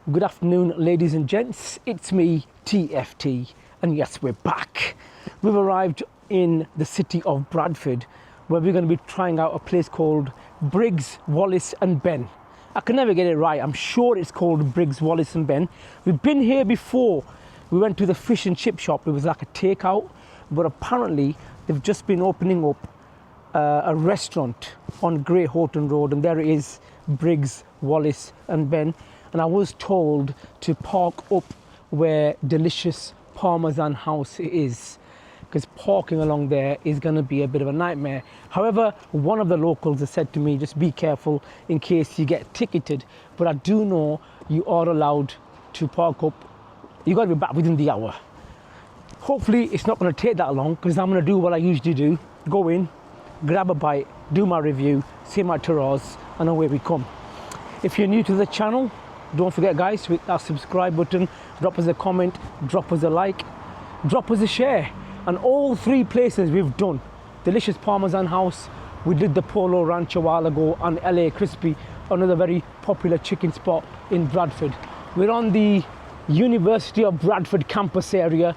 Good afternoon, ladies and gents. It's me, TFT, and yes, we're back. We've arrived in the city of Bradford, where we're going to be trying out a place called Briggs Wallis Ben. I can never get it right. I'm sure it's called Briggs Wallis Ben. We've been here before. We went to the fish and chip shop. It was like a takeout, but apparently they've just been opening up a restaurant on Great Horton Road, and there it is, Briggs Wallis Ben. And I was told to park up where delicious Parmesan house is, because parking along there is going to be a bit of a nightmare. However, one of the locals has said to me, just be careful in case you get ticketed. But I do know you are allowed to park up. You got to be back within the hour. Hopefully it's not going to take that long, because I'm going to do what I usually do: go in, grab a bite, do my review, say my taras, and away we come. If you're new to the channel, don't forget, guys, to hit that subscribe button, drop us a comment, drop us a like, drop us a share. And all three places we've done: delicious Parmesan house, we did the Polo Ranch a while ago, and LA Crispy, another very popular chicken spot in Bradford. We're on the University of Bradford campus area.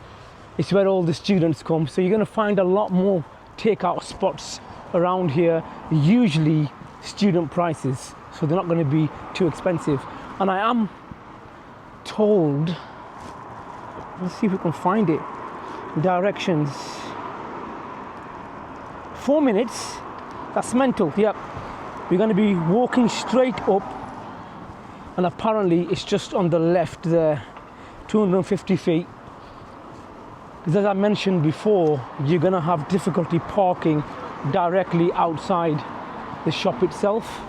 It's where all the students come, so you're going to find a lot more takeout spots around here, usually student prices, so they're not going to be too expensive. And I am told, let's see if we can find it, directions, 4 minutes. That's mental. Yep, we're going to be walking straight up, and apparently it's just on the left there, 250 feet. Because as I mentioned before, you're going to have difficulty parking directly outside the shop itself.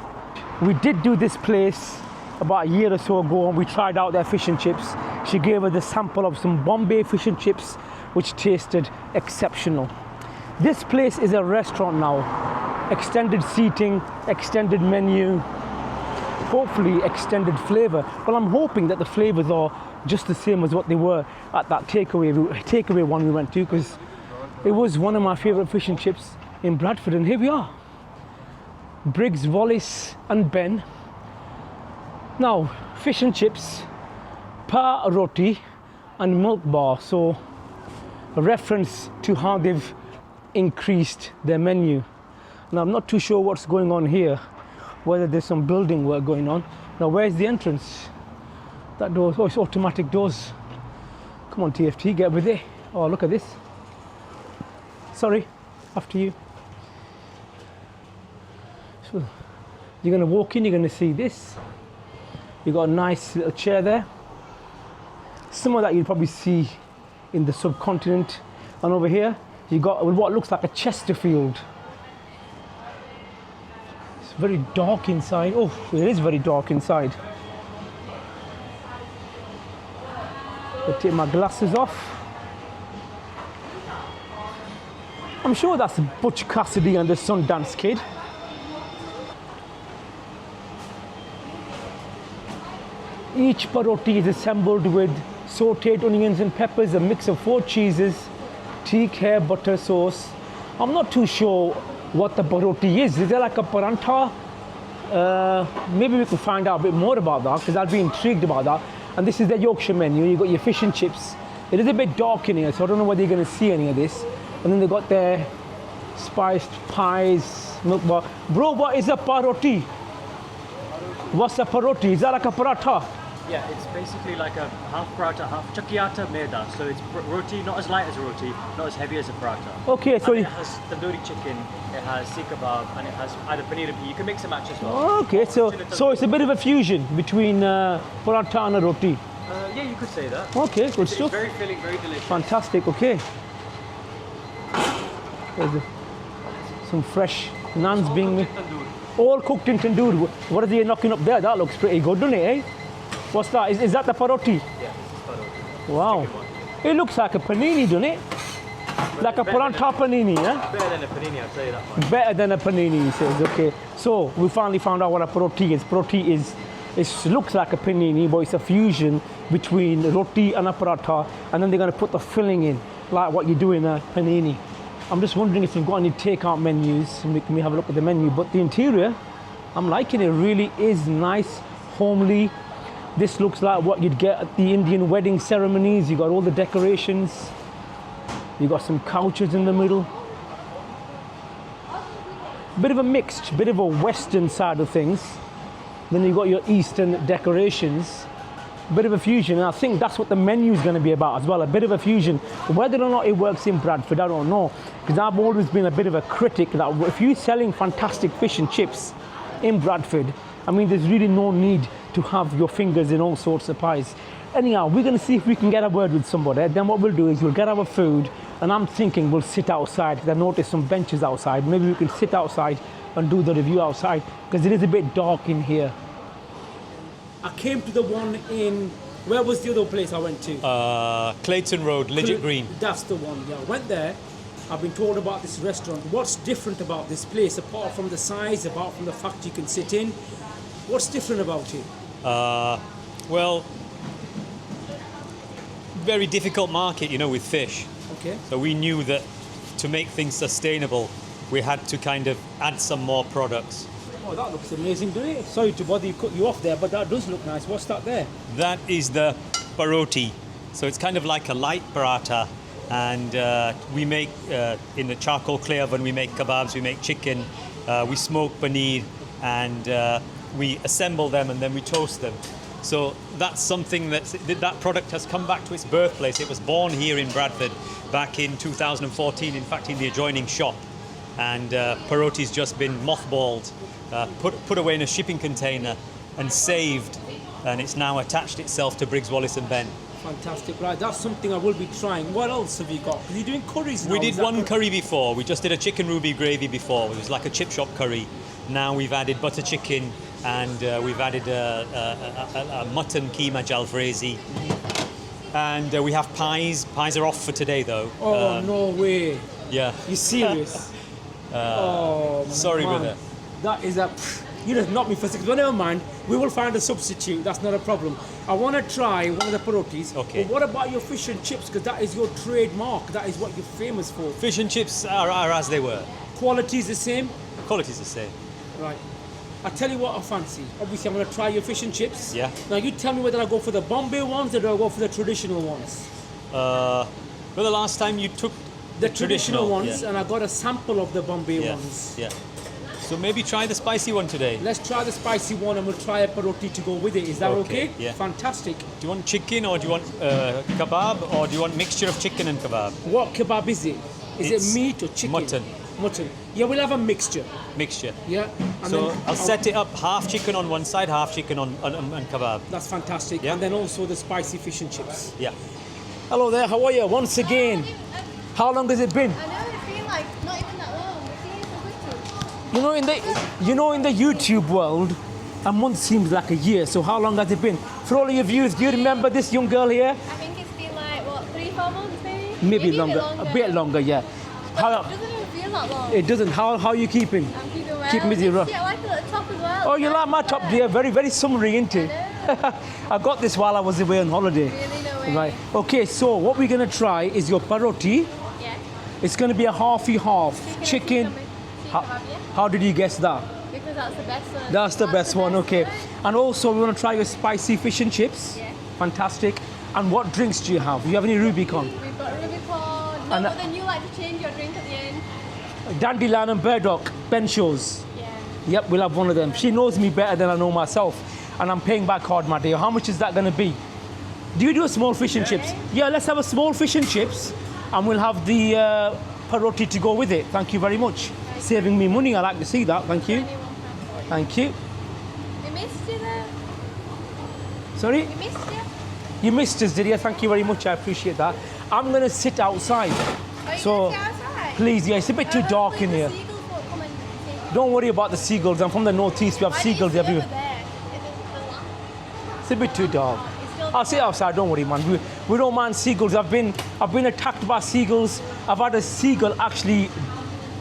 We did do this place about a year or so ago, and we tried out their fish and chips. She gave us a sample of some Bombay fish and chips, which tasted exceptional. This place is a restaurant now. Extended seating, extended menu, hopefully extended flavour. Well, I'm hoping that the flavours are just the same as what they were at that takeaway one we went to, because it was one of my favourite fish and chips in Bradford. And here we are, Briggs Wallis Ben. Now, fish and chips, paroti, and milk bar. So a reference to how they've increased their menu. Now, I'm not too sure what's going on here, whether there's some building work going on. Now, where's the entrance? That door, oh, it's automatic doors. Come on, TFT, get with it. Oh, look at this. Sorry, after you. So you're going to walk in, you're going to see this. You've got a nice little chair there. Some of that you'll probably see in the subcontinent. And over here, you got what looks like a Chesterfield. It's very dark inside. Oh, it is very dark inside. I'll take my glasses off. I'm sure that's Butch Cassidy and the Sundance Kid. Each paroti is assembled with sauteed onions and peppers, a mix of 4 cheeses, teak hair butter sauce. I'm not too sure what the paroti is. Is there like a paranta? Maybe we can find out a bit more about that, because I'd be intrigued about that. And this is the Yorkshire menu. You've got your fish and chips. It is a bit dark in here, so I don't know whether you're going to see any of this. And then they've got their spiced pies, milk bar. Bro, what is a paroti? What's a paroti? Is that like a paratha? Yeah, it's basically like a half paratha, half chakiyata maida. So it's roti, not as light as a roti, not as heavy as a paratha. Okay, so and it has tandoori chicken, it has sikh kebab, and it has either paneer and you can mix and match as well. Okay, so it's a bit of a fusion between paratha and a roti. Yeah, you could say that. Okay, good stuff. It's very filling, very delicious. Fantastic. Okay. There's some fresh naans being made. All cooked in tandoor. What are they knocking up there? That looks pretty good, doesn't it, eh? What's that? Is that the paroti? Yeah, this is paroti. Wow. It looks like a panini, doesn't it? Like a paratha panini, yeah? Better than a panini, I'll tell you that much. Better than a panini, he says. Okay. So we finally found out what a paroti is. Paroti is, it looks like a panini, but it's a fusion between roti and a paratha, and then they're going to put the filling in, like what you do in a panini. I'm just wondering if you've got any takeout menus, and we can have a look at the menu. But the interior, I'm liking it. Really is nice, homely. This looks like what you'd get at the Indian wedding ceremonies. You got all the decorations. You got some couches in the middle. Bit of a mixed, bit of a Western side of things. Then you got your Eastern decorations. Bit of a fusion, and I think that's what the menu is going to be about as well, a bit of a fusion. Whether or not it works in Bradford, I don't know, because I've always been a bit of a critic that if you're selling fantastic fish and chips in Bradford, I mean, there's really no need to have your fingers in all sorts of pies. Anyhow, we're going to see if we can get a word with somebody. Then what we'll do is we'll get our food, and I'm thinking we'll sit outside, because I noticed some benches outside. Maybe we can sit outside and do the review outside, because it is a bit dark in here. I came to the one in, where was the other place I went to? Clayton Road, Lidget Green. That's the one, yeah. I went there. I've been told about this restaurant. What's different about this place, apart from the size, apart from the fact you can sit in? What's different about it? Well, very difficult market, you know, with fish. Okay. So we knew that to make things sustainable, we had to kind of add some more products. Oh, that looks amazing, doesn't it? Sorry to bother you, cut you off there, but that does look nice. What's that there? That is the Parotti. So it's kind of like a light paratha. And we make, in the charcoal clay oven, we make kebabs, we make chicken, we smoke paneer, and we assemble them and then we toast them. So that's something that product has come back to its birthplace. It was born here in Bradford back in 2014, in fact, in the adjoining shop. And Parotti's just been mothballed, put away in a shipping container and saved, and it's now attached itself to Briggs Wallis Ben. Fantastic, right, that's something I will be trying. What else have you got? Because you're doing curries now. We did one curry before. We just did a chicken ruby gravy before. It was like a chip shop curry. Now we've added butter chicken, and we've added a mutton keema jalfrezi. And we have pies. Pies are off for today, though. Oh, no way. Yeah. You serious? Oh, sorry, man. brother. That is a... You just knocked me for 6. But never mind. We will find a substitute. That's not a problem. I want to try one of the parottis. Okay. But what about your fish and chips? Because that is your trademark. That is what you're famous for. Fish and chips are as they were. Quality is the same? Quality is the same. Right. I tell you what I fancy. Obviously, I'm going to try your fish and chips. Yeah. Now, you tell me whether I go for the Bombay ones or do I go for the traditional ones? Well, the last time you took The traditional ones, yeah. and I got a sample of the Bombay Yeah. ones. Yeah. So maybe try the spicy one today. Let's try the spicy one and we'll try a paroti to go with it. Is that okay? Yeah. Fantastic. Do you want chicken or do you want kebab or do you want mixture of chicken and kebab? What kebab is it? Is It's it meat or chicken? mutton. Mutton. Yeah, we'll have a mixture. Mixture. Yeah. And So then I'll set it up half chicken on one side, half chicken on kebab. That's fantastic. Yeah. And then also the spicy fish and chips. Yeah. Hello there, how are you? Once again. How long has it been? I know, it feels like not even that long. It seems so quickly. In the YouTube world, a month seems like a year. So how long has it been? For all of your viewers, do you remember this young girl here? I think it's been like, what, 3-4 months maybe? Maybe longer. A bit longer, yeah. But it doesn't even feel that long. It doesn't. How are you keeping? I'm keeping well. Keep busy, rough. Yeah, I like it at the top as well. Oh, you like my top, dear? Very, very summery, isn't it? I got this while I was away on holiday. Really, no way. Right. Okay, so what we're going to try is your paroti. Yeah. It's going to be a half-y-half. Chicken. How did you guess that? Because that's the best one. That's the best one, okay. And also, we want to try your spicy fish and chips. Yeah. Fantastic. And what drinks do you have? Do you have any Rubicon? We've got Rubicon. No, And but then you like to change your drink at the end. Dandelion and burdock, Benshaws. Yeah. Yep, we'll have one of them. She knows me better than I know myself. And I'm paying back hard, my dear. How much is that going to be? Do you do a small fish and chips? Yeah, let's have a small fish and chips. And we'll have the paroti to go with it. Thank you very much. Saving me money, I like to see that. Thank you. Thank you. We missed you there. Sorry? We missed you. You missed us, did you? Thank you very much. I appreciate that. I'm going to sit outside. Are you So, going to sit outside? please, yeah, it's a bit too dark in here. Seagulls won't come and take you. Don't worry about the seagulls. I'm from the northeast. We have Why do you seagulls sit over everywhere. there? It doesn't feel long. It's a bit too dark. It's still I'll sit outside. Don't worry, man. We don't mind seagulls. I've been attacked by seagulls. I've had a seagull actually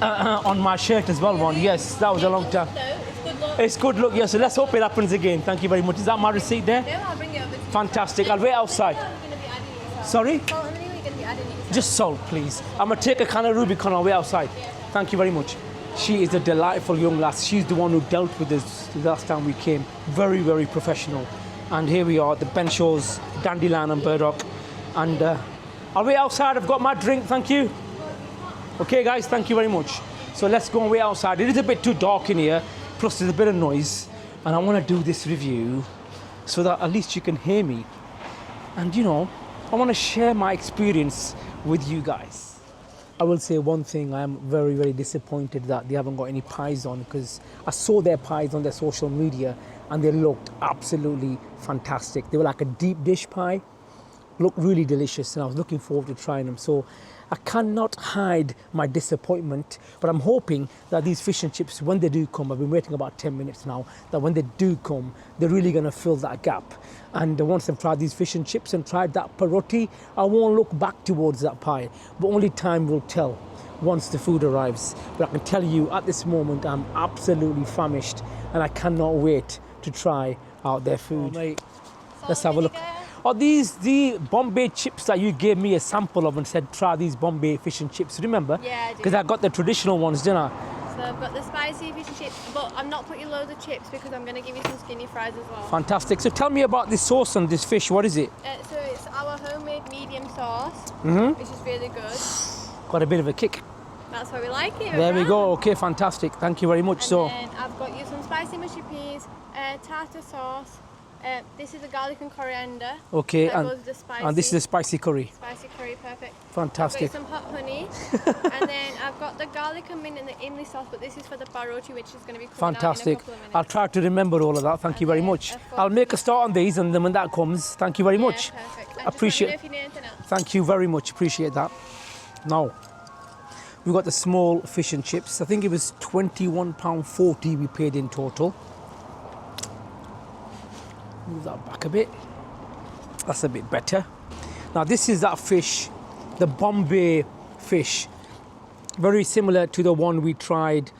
on my shirt as well. One. Yes, that was a long time. No, it's good luck. It's good luck. Yes. So let's hope it happens again. Thank you very much. Is that my receipt there? No, I'll bring it over to you. Fantastic. I'll wait outside. You're going to be adding yourself. Sorry? Salt and you're going to be adding yourself. Just salt, please. I'm gonna take a can of Rubicon on the way outside. Thank you very much. She is a delightful young lass. She's the one who dealt with us the last time we came. Very, very professional. And here we are, the Ben Shaw's Dandelion and Burdock. And I'll wait outside, I've got my drink, thank you. Okay guys, thank you very much. So let's go and wait outside. It is a bit too dark in here, plus there's a bit of noise. And I want to do this review so that at least you can hear me. And you know, I want to share my experience with you guys. I will say one thing, I am very, very disappointed that they haven't got any pies on, because I saw their pies on their social media and they looked absolutely fantastic. They were like a deep dish pie, looked really delicious, and I was looking forward to trying them. So I cannot hide my disappointment, but I'm hoping that these fish and chips, when they do come, I've been waiting about 10 minutes now, that when they do come, they're really going to fill that gap. And once I've tried these fish and chips and tried that paroti, I won't look back towards that pie, but only time will tell once the food arrives. But I can tell you at this moment, I'm absolutely famished and I cannot wait to try out their food. Oh, mate, let's have a look. Are these the Bombay chips that you gave me a sample of and said, try these Bombay fish and chips? Remember? Yeah, I do. Because I got the traditional ones, didn't I? So I've got the spicy fish and chips, but I'm not putting loads of chips because I'm going to give you some skinny fries as well. Fantastic. So tell me about this sauce on this fish. What is it? So it's our homemade medium sauce, which is really good. Got a bit of a kick. That's why we like it. There we go. Okay, fantastic. Thank you very much. And then I've got you some spicy mushy peas, tartar sauce. This is the garlic and coriander. Okay, that goes with the spicy. And this is the spicy curry. Spicy curry, perfect. Fantastic. I've got some hot honey. And then I've got the garlic and mint and the imli sauce, but this is for the paroti, which is going to be coming Fantastic. out in a couple of minutes. I'll try to remember all of that. Thank you very much. I'll make a start on these, and then when that comes, thank you very much. Perfect. And Appreciate just let me know if you need anything else. Thank you very much. Appreciate that. Now, we've got the small fish and chips. I think it was £21.40 we paid in total. Move that back a bit. That's a bit better. Now this is that fish, the Bombay fish. Very similar to the one we tried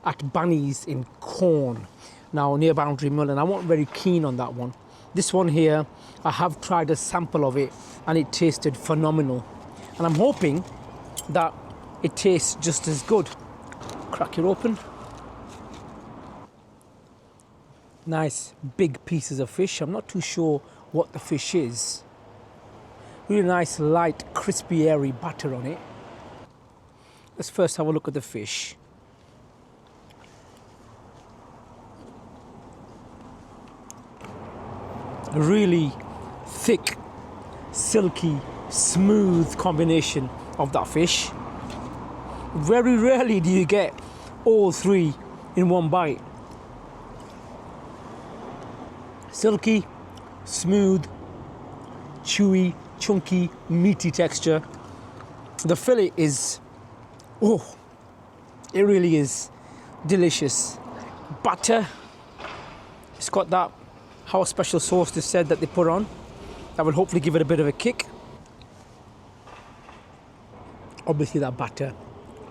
at Bunny's in Corn, now near Boundary Mill, and I wasn't very keen on that one. This one here, I have tried a sample of it and it tasted phenomenal. And I'm hoping that it tastes just as good. Crack it open. Nice big pieces of fish. I'm not too sure what the fish is. Really nice light crispy airy batter on it. Let's first have a look at the fish. A really thick, silky, smooth combination of that fish. Very rarely do you get all three in one bite. Silky, smooth, chewy, chunky, meaty texture. The fillet is, oh, it really is delicious. Butter, it's got that house special sauce they said that they put on. That will hopefully give it a bit of a kick. Obviously that butter,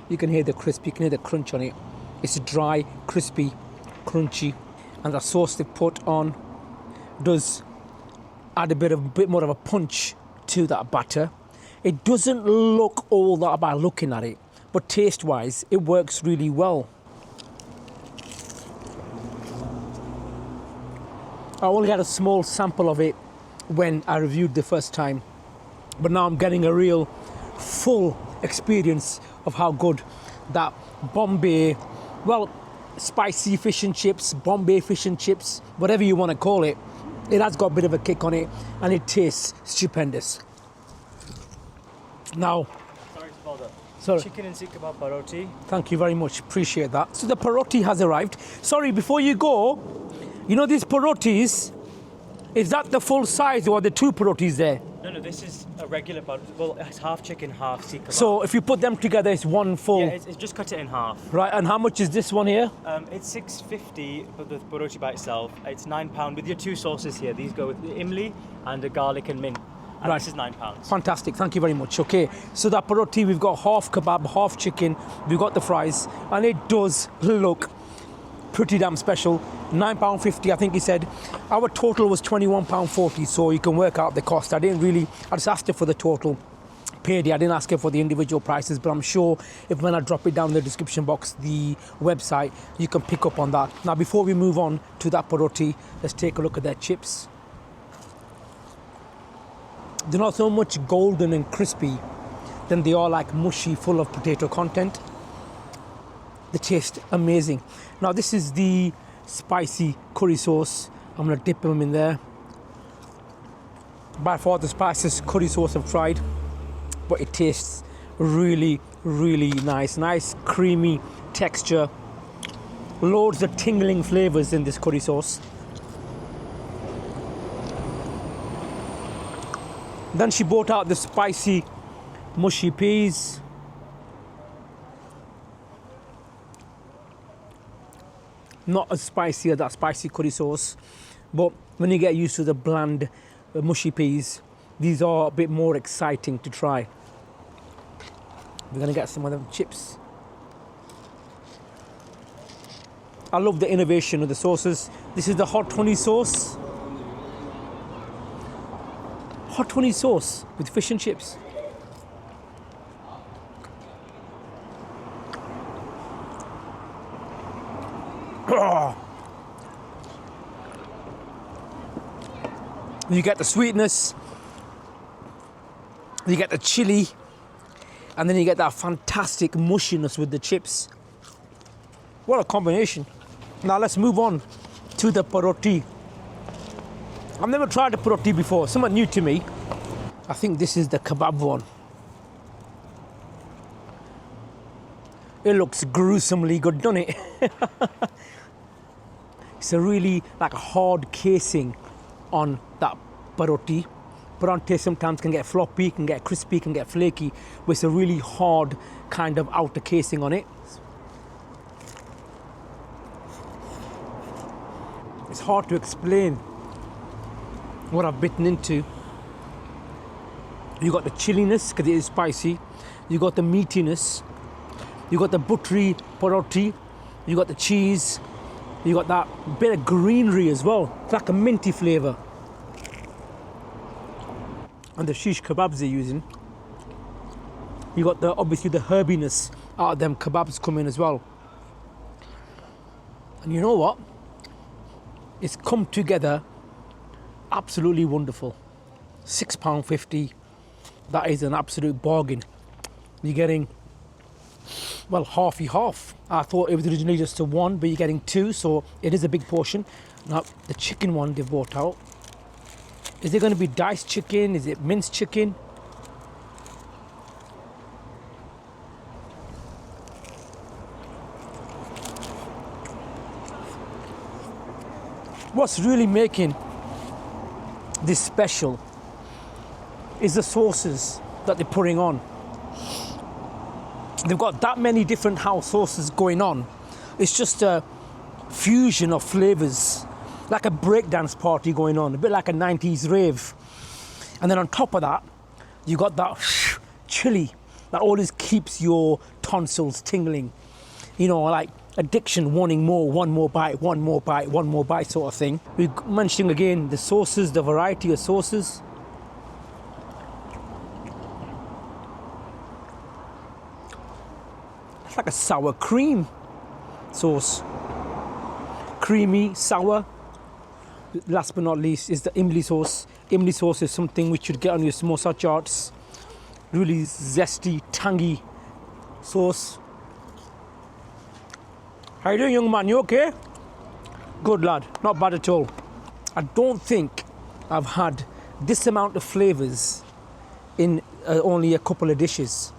you can hear the crisp, you can hear the crunch on it. It's dry, crispy, crunchy, and the sauce they put on does add a bit more of a punch to that batter. It doesn't look all that bad looking at it, but taste wise it works really well. I only had a small sample of it when I reviewed the first time, but now I'm getting a real full experience of how good that Bombay, well, spicy fish and chips, Bombay fish and chips, whatever you want to call it, it has got a bit of a kick on it and it tastes stupendous. Now, sorry to bother. Sorry. Chicken and seekh kebab paroti. Thank you very much, appreciate that. So the paroti has arrived. Sorry, before you go, you know these parotis, is that the full size or are there two parotis there? No, this is a regular paroti. Well, it's half chicken, half seekh kebab. So if you put them together, it's one full. Yeah, it's just cut it in half. Right, and how much is this one here? It's £6.50 for the paroti by itself. It's £9 with your two sauces here. These go with the imli and the garlic and mint. And Right. this is £9. Fantastic, thank you very much. Okay, so that paroti, we've got half kebab, half chicken, we've got the fries, and it does look pretty damn special. £9.50, I think he said. Our total was £21.40, so you can work out the cost. I just asked her for the total. Paid it. I didn't ask her for the individual prices, but I'm sure if when I drop it down in the description box, the website, you can pick up on that. Now, before we move on to that paroti, let's take a look at their chips. They're not so much golden and crispy, then they are like mushy, full of potato content. They taste amazing. Now this is the spicy curry sauce. I'm gonna dip them in there. By far the spiciest curry sauce I've tried, but it tastes really, really nice. Nice creamy texture. Loads of tingling flavors in this curry sauce. Then she brought out the spicy mushy peas. Not as spicy as that spicy curry sauce, but when you get used to the bland mushy peas, these are a bit more exciting to try. We're gonna get some of them chips. I love the innovation of the sauces. This is the hot honey sauce. Hot honey sauce with fish and chips. You get the sweetness, you get the chili, and then you get that fantastic mushiness with the chips. What a combination. Now let's move on to the paroti. I've never tried a paroti before, somewhat new to me. I think this is the kebab one. It looks gruesomely good, doesn't it? It's a really like a hard casing on that paroti. Paroti sometimes can get floppy, can get crispy, can get flaky, but it's a really hard kind of outer casing on it. It's hard to explain what I've bitten into. You got the chilliness because it is spicy. You got the meatiness. You got the buttery paroti. You got the cheese. You got that bit of greenery as well. It's like a minty flavour. And the shish kebabs they're using. You got the obviously the herbiness out of them kebabs coming as well. And you know what? It's come together absolutely wonderful. £6.50. That is an absolute bargain. You're getting, well, half. I thought it was originally just a one, but you're getting two, so it is a big portion. Now, the chicken one they've brought out. Is it going to be diced chicken? Is it minced chicken? What's really making this special is the sauces that they're putting on. They've got that many different house sauces going on. It's just a fusion of flavors, like a breakdance party going on, a bit like a 90s rave. And then on top of that, you got that chili that always keeps your tonsils tingling. You know, like addiction, wanting more, one more bite sort of thing. We're mentioning again the sauces, the variety of sauces. It's like a sour cream sauce. Creamy, sour. Last but not least is the imli sauce. Imli sauce is something which you'd get on your samosa charts. Really zesty, tangy sauce. How you doing, young man? You okay? Good lad, not bad at all. I don't think I've had this amount of flavors in only a couple of dishes.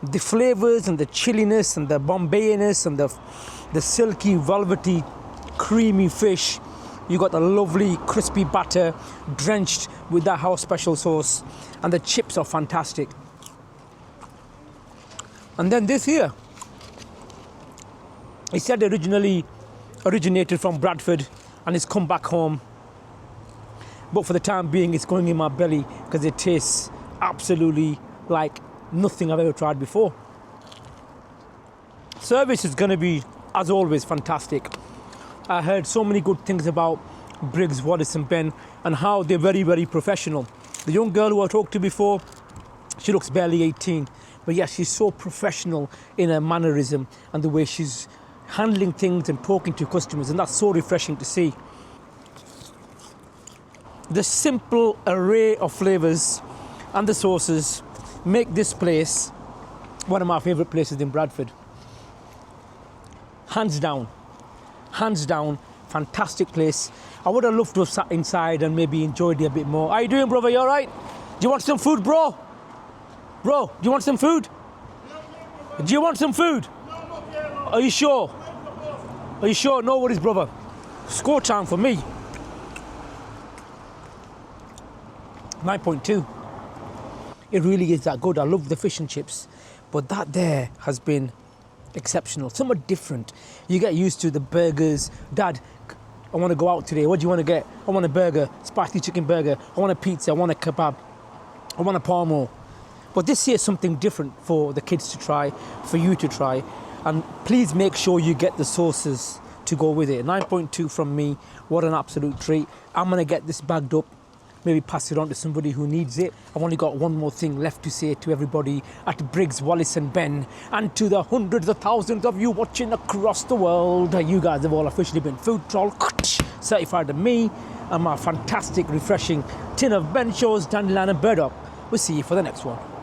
The flavors and the chilliness and the Bombayiness and the silky, velvety, creamy fish. You got the lovely crispy batter drenched with that house special sauce, and the chips are fantastic. And then this here, it said originally originated from Bradford and it's come back home, but for the time being it's going in my belly because it tastes absolutely like nothing I've ever tried before. Service is going to be, as always, fantastic. I heard so many good things about Briggs Wallis Ben and how they're very, very professional. The young girl who I talked to before, she looks barely 18, but yeah, she's so professional in her mannerism and the way she's handling things and talking to customers, and that's so refreshing to see. the simple array of flavors and the sauces make this place one of my favorite places in Bradford. Hands down, fantastic place. I would have loved to have sat inside and maybe enjoyed it a bit more. How you doing, brother? You all right? Do you want some food, bro? Bro, do you want some food? Do you want some food? Are you sure? Are you sure? No worries, brother. Score time for me. 9.2. It really is that good. I love the fish and chips, but that there has been exceptional. Somewhat different. You get used to the burgers. Dad, I want to go out today. What do you want to get? I want a burger, spicy chicken burger. I want a pizza. I want a kebab. I want a parmo. But this here is something different for the kids to try, for you to try. And please make sure you get the sauces to go with it. 9.2 from me. What an absolute treat. I'm going to get this bagged up, maybe pass it on to somebody who needs it. I've only got one more thing left to say to everybody at Briggs Wallis Ben, and to the hundreds of thousands of you watching across the world. You guys have all officially been food troll certified to me and my fantastic, refreshing tin of Ben Shaw's Dandelion and Burdock. We'll see you for the next one.